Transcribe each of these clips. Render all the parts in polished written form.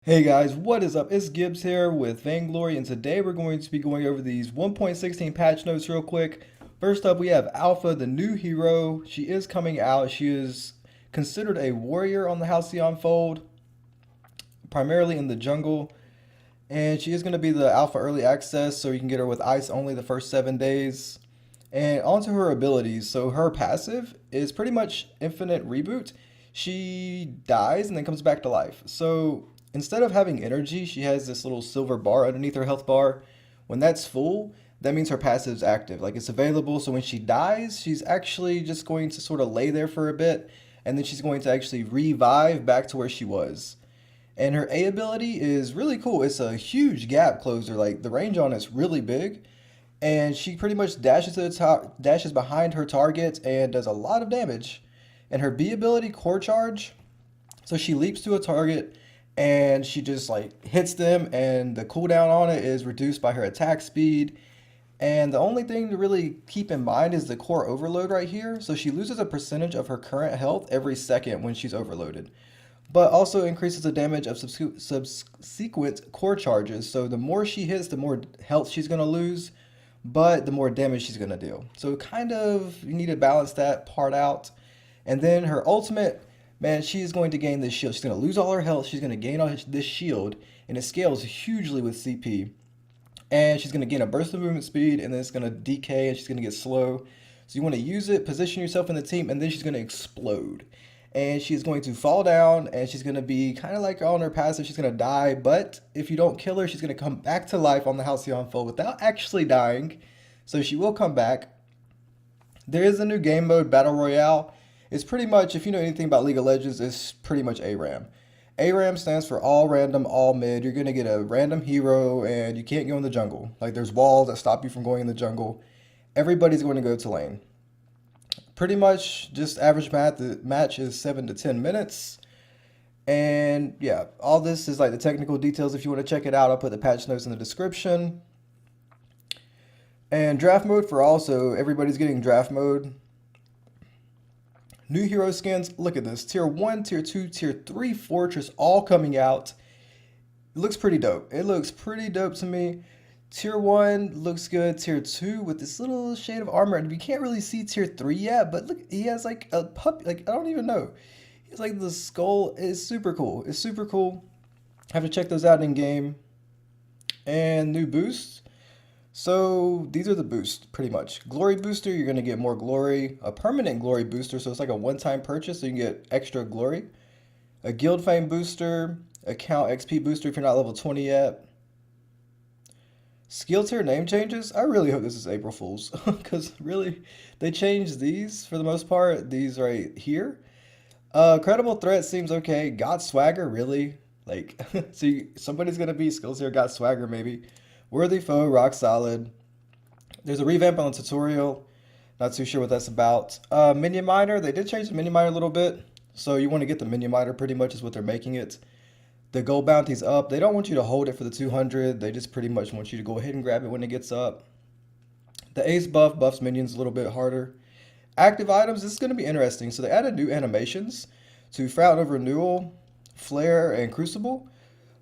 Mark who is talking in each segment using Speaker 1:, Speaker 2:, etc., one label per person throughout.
Speaker 1: Hey guys, what is up? It's Gibbs here with Vainglory, and today we're going to be going over these 1.16 patch notes real quick. First up, we have Alpha, the new hero. She is coming out. She is considered a warrior on the Halcyon Fold, primarily in the jungle, and she is going to be the Alpha Early Access, so you can get her with Ice only the first 7 days. And onto her abilities. So her passive is pretty much infinite reboot. She dies and then comes back to life. So instead of having energy, she has this little silver bar underneath her health bar. When that's full, that means her passive is active. Like it's available. So when she dies, she's actually just going to sort of lay there for a bit. And then she's going to actually revive back to where she was. And her A ability is really cool. It's a huge gap closer. Like the range on it's really big, and she pretty much dashes to the top, dashes behind her target and does a lot of damage. And her B ability, Core Charge, so she leaps to a target and she just like hits them, and the cooldown on it is reduced by her attack speed. And the only thing to really keep in mind is the core overload right here. So she loses a percentage of her current health every second when she's overloaded, but also increases the damage of subsequent core charges. So the more she hits, the more health she's going to lose, but the more damage she's going to do. So kind of you need to balance that part out. And then her ultimate, man, she's going to gain this shield. She's going to lose all her health. She's going to gain all this shield, and it scales hugely with CP. And she's going to gain a burst of movement speed, and then it's going to decay, and she's going to get slow. So you want to use it, position yourself in the team, and then she's going to explode. And she's going to fall down, and she's going to be kind of like on her passive. She's going to die, but if you don't kill her, she's going to come back to life on the Halcyon Fold without actually dying. So she will come back. There is a new game mode, Battle Royale. It's pretty much, if you know anything about League of Legends, it's pretty much ARAM. ARAM stands for all random, all mid. You're going to get a random hero, and you can't go in the jungle. Like there's walls that stop you from going in the jungle. Everybody's going to go to lane. Pretty much just average math, the match is 7 to 10 minutes. And yeah, all this is like the technical details. If you want to check it out, I'll put the patch notes in the description. And draft mode for all, so everybody's getting draft mode. New hero skins, look at this. Tier 1, Tier 2, Tier 3 Fortress all coming out. It looks pretty dope. It looks pretty dope to me. Tier 1 looks good. Tier 2 with this little shade of armor. And you can't really see Tier 3 yet, but look, he has like a puppy. Like, I don't even know. He's like the skull. It's super cool. It's super cool. Have to check those out in game. And new boosts. So these are the boosts, pretty much. Glory booster, you're going to get more glory. A permanent glory booster, so it's like a one-time purchase, so you can get extra glory. A guild fame booster. Account XP booster if you're not level 20 yet. Skill tier name changes. I really hope this is April Fool's, because really, they changed these for the most part. These right here. Credible threat seems okay. God swagger, really? Like, see, somebody's gonna be skills here. God swagger, maybe. Worthy foe, rock solid. There's a revamp on the tutorial. Not too sure what that's about. Minion miner. They did change the minion miner a little bit, so you want to get the minion miner. Pretty much is what they're making it. The gold bounty's up. They don't want you to hold it for the 200. They just pretty much want you to go ahead and grab it when it gets up. The ace buff buffs minions a little bit harder. Active items, this is going to be interesting. So they added new animations to Fountain of Renewal, Flare, and Crucible.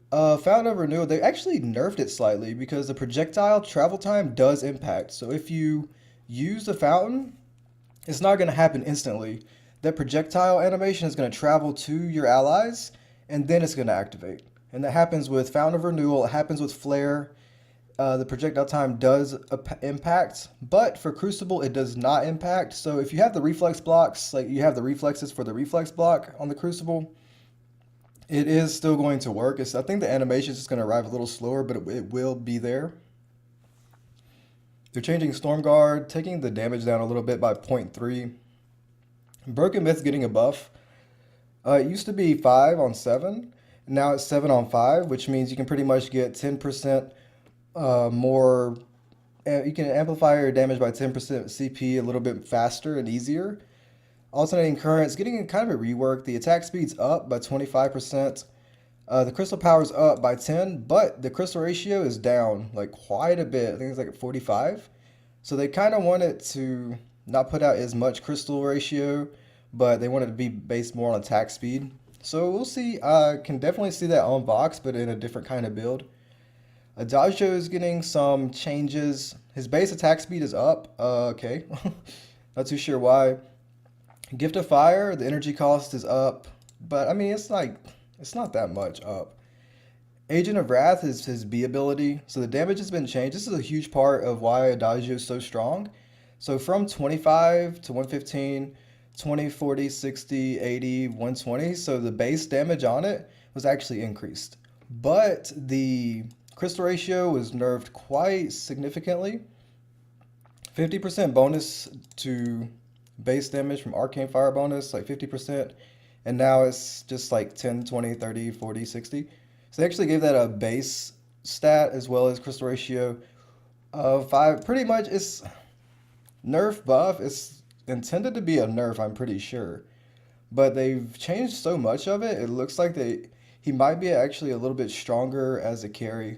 Speaker 1: Fountain of Renewal, they actually nerfed it slightly because the projectile travel time does impact. So if you use the fountain, it's not going to happen instantly. That projectile animation is going to travel to your allies, and then it's going to activate. And that happens with Fountain of Renewal. It happens with Flare. The projectile time does impact, but for Crucible, it does not impact. So if you have the reflex blocks, like you have the reflexes for the reflex block on the Crucible, it is still going to work. I think the animation is just going to arrive a little slower, but it will be there. They're changing Stormguard, taking the damage down a little bit by 0.3. Broken Myth's getting a buff. It used to be 5 on 7. Now it's 7 on 5, which means you can pretty much get 10% more. You can amplify your damage by 10% CP a little bit faster and easier. Alternating currents, getting kind of a rework. The attack speed's up by 25%. The crystal power's up by 10, but the crystal ratio is down like quite a bit. I think it's like 45. So they kind of wanted to not put out as much crystal ratio, but they wanted to be based more on attack speed. So we'll see. I can definitely see that on Vox, but in a different kind of build. Adagio is getting some changes. His base attack speed is up. Okay. Not too sure why. Gift of Fire, the energy cost is up, but I mean, it's not that much up. Agent of Wrath is his B ability, so the damage has been changed. This is a huge part of why Adagio is so strong. So from 25 to 115, 20, 40, 60, 80, 120, so the base damage on it was actually increased. But the crystal ratio was nerfed quite significantly. 50% bonus to base damage from arcane fire bonus, like 50%, and now it's just like 10, 20, 30, 40, 60. So they actually gave that a base stat as well as crystal ratio of 5. Pretty much it's nerf buff. It's intended to be a nerf, I'm pretty sure. But they've changed so much of it. It looks like he might be actually a little bit stronger as a carry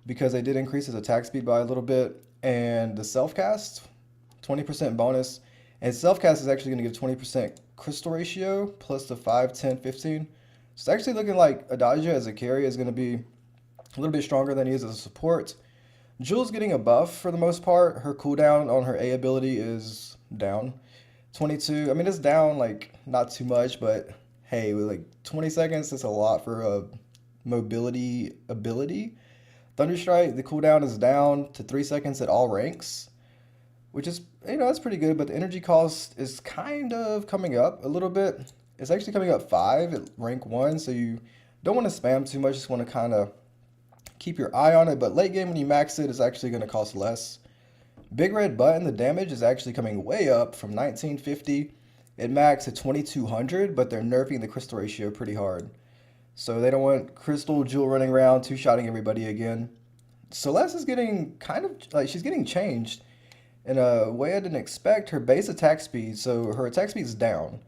Speaker 1: because they did increase his attack speed by a little bit. And the self cast, 20% bonus. And self cast is actually going to give 20% crystal ratio plus the 5, 10, 15. So it's actually looking like Adagio as a carry is going to be a little bit stronger than he is as a support. Jules getting a buff for the most part. Her cooldown on her A ability is down. 22. I mean, it's down like not too much, but hey, with like 20 seconds, that's a lot for a mobility ability. Thunderstrike, the cooldown is down to 3 seconds at all ranks, which is, that's pretty good, but the energy cost is kind of coming up a little bit. It's actually coming up 5 at rank 1, so you don't want to spam too much, just want to kind of keep your eye on it, but late game when you max it, it's actually going to cost less. Big red button, the damage is actually coming way up from 1950 at max to 2200, but they're nerfing the crystal ratio pretty hard. So they don't want Crystal Jewel running around two-shotting everybody again. Celeste is getting kind of, like, she's getting changed in a way I didn't expect. Her base attack speed, so her attack speed is down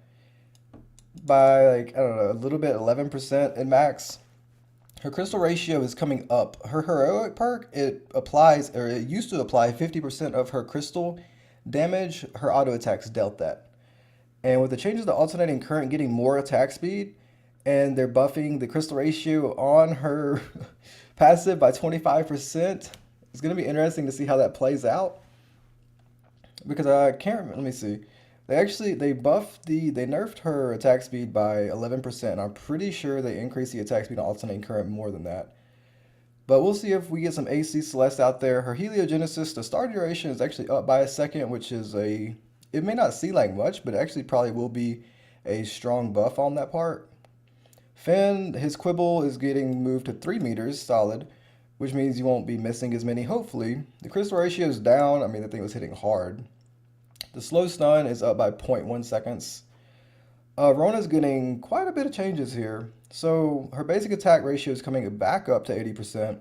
Speaker 1: by, like, I don't know, a little bit, 11% in max. Her crystal ratio is coming up. Her heroic perk, it applies, or it used to apply 50% of her crystal damage. Her auto attacks dealt that. And with the changes to alternating current getting more attack speed, and they're buffing the crystal ratio on her passive by 25%, it's going to be interesting to see how that plays out. Because I can't remember, let me see. They nerfed her attack speed by 11%. I'm pretty sure they increased the attack speed on alternating current more than that. But we'll see if we get some AC Celeste out there. Her Heliogenesis, the star duration is actually up by a second, which is it may not seem like much, but it actually probably will be a strong buff on that part. Finn, his quibble is getting moved to 3 meters solid, which means you won't be missing as many, hopefully. The crystal ratio is down. I mean, the thing was hitting hard. The slow stun is up by 0.1 seconds. Rona's getting quite a bit of changes here. So her basic attack ratio is coming back up to 80%.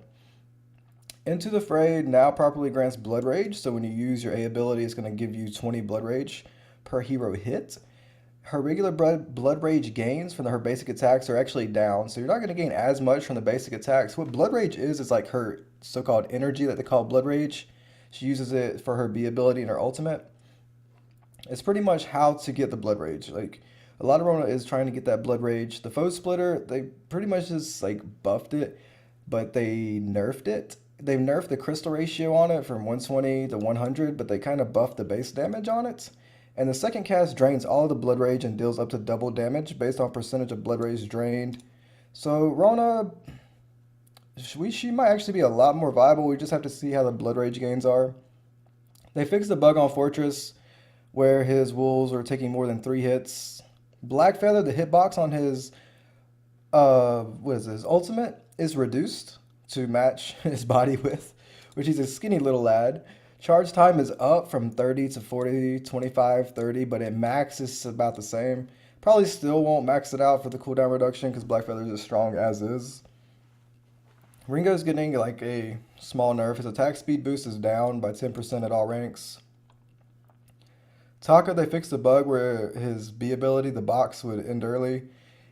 Speaker 1: Into the Fray now properly grants Blood Rage. So when you use your A ability, it's going to give you 20 Blood Rage per hero hit. Her regular blood Rage gains from her basic attacks are actually down. So you're not going to gain as much from the basic attacks. What Blood Rage is like her so-called energy that they call Blood Rage. She uses it for her B ability and her ultimate. It's pretty much how to get the Blood Rage. Like, a lot of Rona is trying to get that Blood Rage. The Foe Splitter, they pretty much just like buffed it, but they nerfed it. They've nerfed the crystal ratio on it from 120 to 100, but they kind of buffed the base damage on it. And the second cast drains all of the Blood Rage and deals up to double damage based on percentage of Blood Rage drained. So Rona, she might actually be a lot more viable. We just have to see how the Blood Rage gains are. They fixed the bug on Fortress where his wolves are taking more than 3 hits. Blackfeather, the hitbox on his ultimate is reduced to match his body width, which he's a skinny little lad. Charge time is up from 30 to 40, 25, 30, but at max is about the same. Probably still won't max it out for the cooldown reduction because Blackfeather is as strong as is. Ringo's getting like a small nerf. His attack speed boost is down by 10% at all ranks. Taka, they fixed the bug where his B ability, the box, would end early.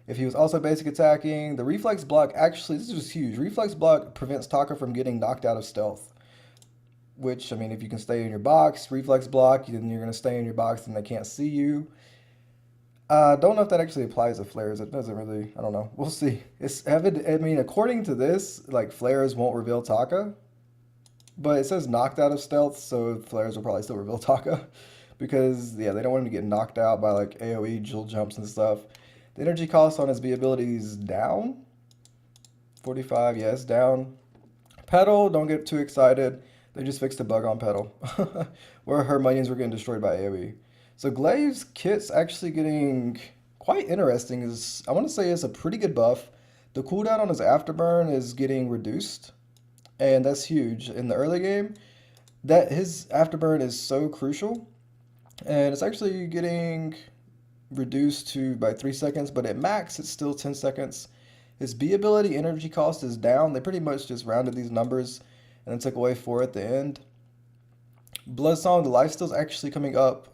Speaker 1: If he was also basic attacking, the reflex block, actually, this is huge. Reflex block prevents Taka from getting knocked out of stealth. Which, I mean, if you can stay in your box, reflex block, then you're going to stay in your box and they can't see you. I don't know if that actually applies to flares. It doesn't really. I don't know. We'll see. It's evident. I mean, according to this, like flares won't reveal Taka, but it says knocked out of stealth, so flares will probably still reveal Taka, because yeah, they don't want him to get knocked out by like AOE, jewel jumps and stuff. The energy cost on his B ability is down. 45, yes, down. Petal, don't get too excited. They just fixed a bug on Petal, where her minions were getting destroyed by AoE. So Glaive's kit's actually getting quite interesting. Is I want to say it's a pretty good buff. The cooldown on his afterburn is getting reduced, and that's huge. In the early game, that his afterburn is so crucial, and it's actually getting reduced to by 3 seconds, but at max it's still 10 seconds. His B ability energy cost is down. They pretty much just rounded these numbers and then took away 4 at the end. Bloodsong, the lifesteal's actually coming up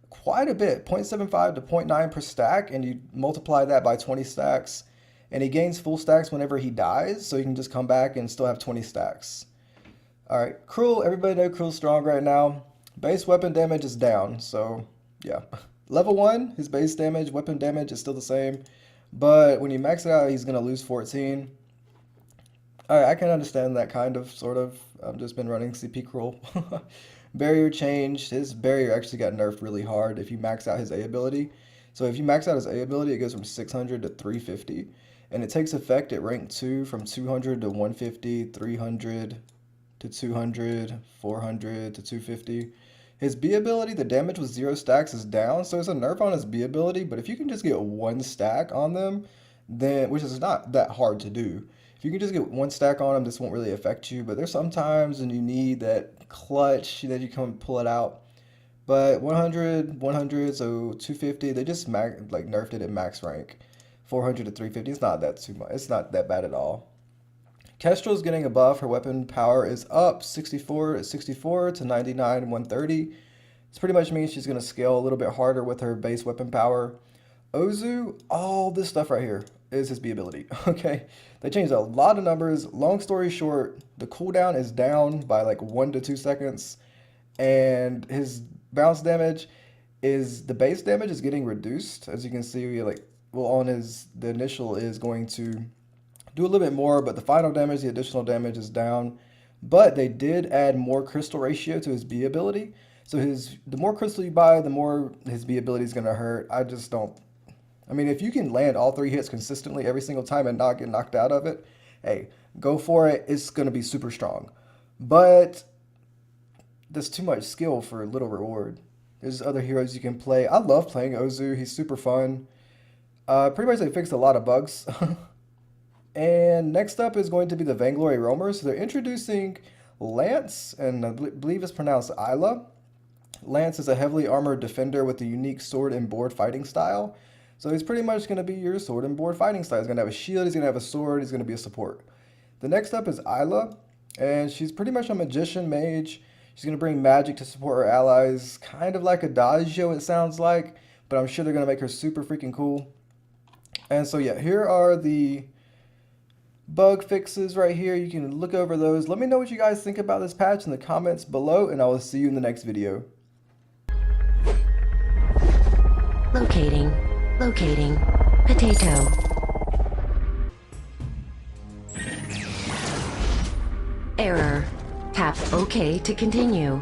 Speaker 1: quite a bit, 0.75 to 0.9 per stack, and you multiply that by 20 stacks, and he gains full stacks whenever he dies, so you can just come back and still have 20 stacks. Alright, Cruel, everybody know Cruel's strong right now. Base weapon damage is down, so yeah. Level 1, his base damage, weapon damage is still the same, but when you max it out, he's going to lose 14. Alright, I can understand that kind of, sort of. I've just been running CP Cruel. Barrier changed. His barrier actually got nerfed really hard if you max out his A ability. So if you max out his A ability, it goes from 600 to 350. And it takes effect at rank 2 from 200 to 150, 300 to 200, 400 to 250. His B ability, the damage with 0 stacks is down, so it's a nerf on his B ability, but if you can just get 1 stack on them, then, which is not that hard to do, if you can just get 1 stack on them, this won't really affect you, but there's some times when you need that clutch that you come pull it out. But 100, 100, so 250, they just nerfed it at max rank. 400 to 350, it's not that too much, it's not that bad at all. Kestrel's getting a buff. Her weapon power is up 64 to 99, 130. This pretty much means she's going to scale a little bit harder with her base weapon power. Ozu, all this stuff right here is his B ability. Okay, they changed a lot of numbers. Long story short, the cooldown is down by like 1 to 2 seconds, and his bounce damage is, the base damage is getting reduced. As you can see, on the initial is going to do a little bit more, but the final damage, the additional damage is down. But they did add more crystal ratio to his B ability. So the more crystal you buy, the more his B ability is going to hurt. I mean, if you can land all 3 hits consistently every single time and not get knocked out of it, hey, go for it. It's going to be super strong. But there's too much skill for little reward. There's other heroes you can play. I love playing Ozu. He's super fun. Pretty much they fixed a lot of bugs. And next up is going to be the Vainglory Roamers. So they're introducing Lance, and I believe it's pronounced Isla. Lance is a heavily armored defender with a unique sword and board fighting style. So he's pretty much going to be your sword and board fighting style. He's going to have a shield, he's going to have a sword, he's going to be a support. The next up is Isla, and she's pretty much a magician mage. She's going to bring magic to support her allies, kind of like a Dajio it sounds like, but I'm sure they're going to make her super freaking cool. And so yeah, here are the bug fixes right here. You can look over those. Let me know what you guys think about this patch in the comments below, and I will see you in the next video.
Speaker 2: Locating potato. Error. Tap OK to continue.